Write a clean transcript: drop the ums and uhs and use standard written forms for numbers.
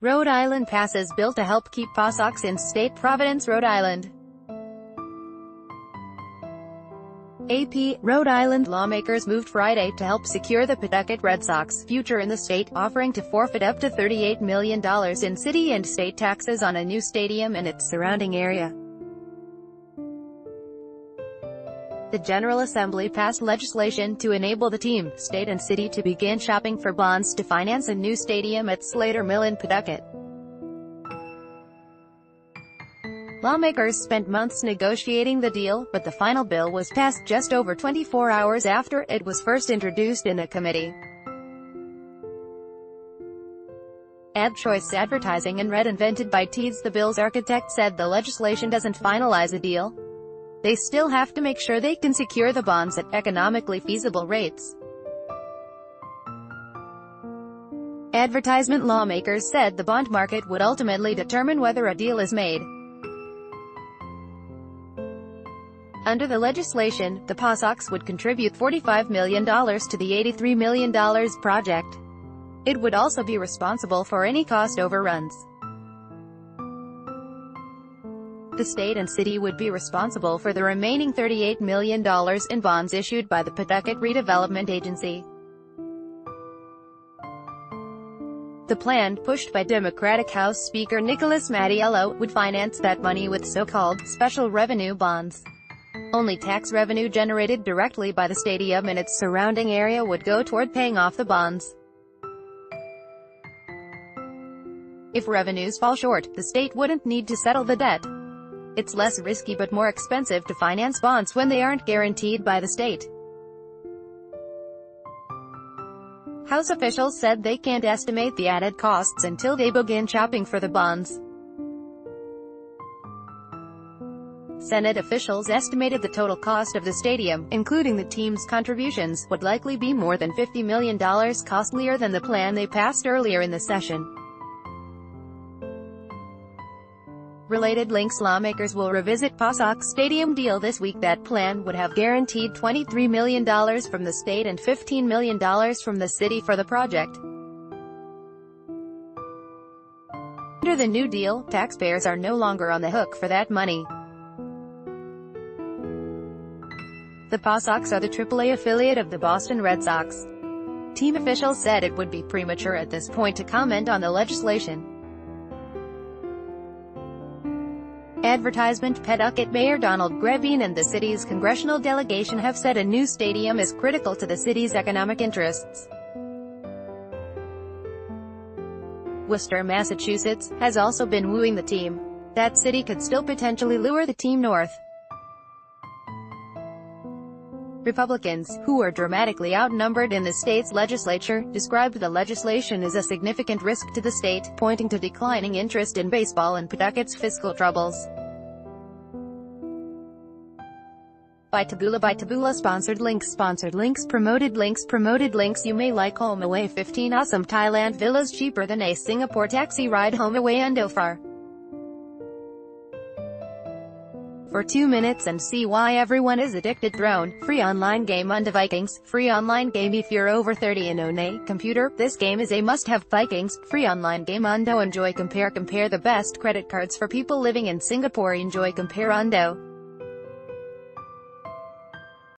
Rhode Island passes bill to help keep PawSox in state. Providence, Rhode Island. AP, Rhode Island lawmakers moved Friday to help secure the Pawtucket Red Sox future in the state, offering to forfeit up to $38 million in city and state taxes on a new stadium and its surrounding area. The General Assembly passed legislation to enable the team, state and city to begin shopping for bonds to finance a new stadium at Slater Mill in Pawtucket. Lawmakers spent months negotiating the deal, but the final bill was passed just over 24 hours after it was first introduced in a committee. Ad Choice Advertising and Red, invented by Teeds, the bill's architect, said the legislation doesn't finalize a deal. They still have to make sure they can secure the bonds at economically feasible rates. Advertisement lawmakers said the bond market would ultimately determine whether a deal is made. Under the legislation, the PawSox would contribute $45 million to the $83 million project. It would also be responsible for any cost overruns. The state and city would be responsible for the remaining $38 million in bonds issued by the Pawtucket Redevelopment Agency. The plan, pushed by Democratic House Speaker Nicholas Mattiello, would finance that money with so-called special revenue bonds. Only tax revenue generated directly by the stadium and its surrounding area would go toward paying off the bonds. If revenues fall short, the state wouldn't need to settle the debt. It's less risky but more expensive to finance bonds when they aren't guaranteed by the state. House officials said they can't estimate the added costs until they begin shopping for the bonds. Senate officials estimated the total cost of the stadium, including the team's contributions, would likely be more than $50 million costlier than the plan they passed earlier in the session. Related links: lawmakers will revisit PawSox stadium deal this week. That plan would have guaranteed $23 million from the state and $15 million from the city for the project. Under the new deal, taxpayers are no longer on the hook for that money. The PawSox are the AAA affiliate of the Boston Red Sox. Team officials said it would be premature at this point to comment on the legislation. Advertisement: Pawtucket Mayor Donald Grevine and the city's congressional delegation have said a new stadium is critical to the city's economic interests. Worcester, Massachusetts, has also been wooing the team. That city could still potentially lure the team north. Republicans, who are dramatically outnumbered in the state's legislature, described the legislation as a significant risk to the state, pointing to declining interest in baseball and Pawtucket's fiscal troubles. By Taboola. Sponsored links. Promoted links. You may like home away 15 awesome Thailand villas cheaper than a Singapore taxi ride. Home away Undofar. For 2 minutes and see why everyone is addicted. Drone. Free online game. Undo Vikings. Free online game if you're over 30 and own a computer. This game is a must-have. Vikings. Free online game. Undo. Enjoy. Compare the best credit cards for people living in Singapore. Enjoy. Compare. Undo.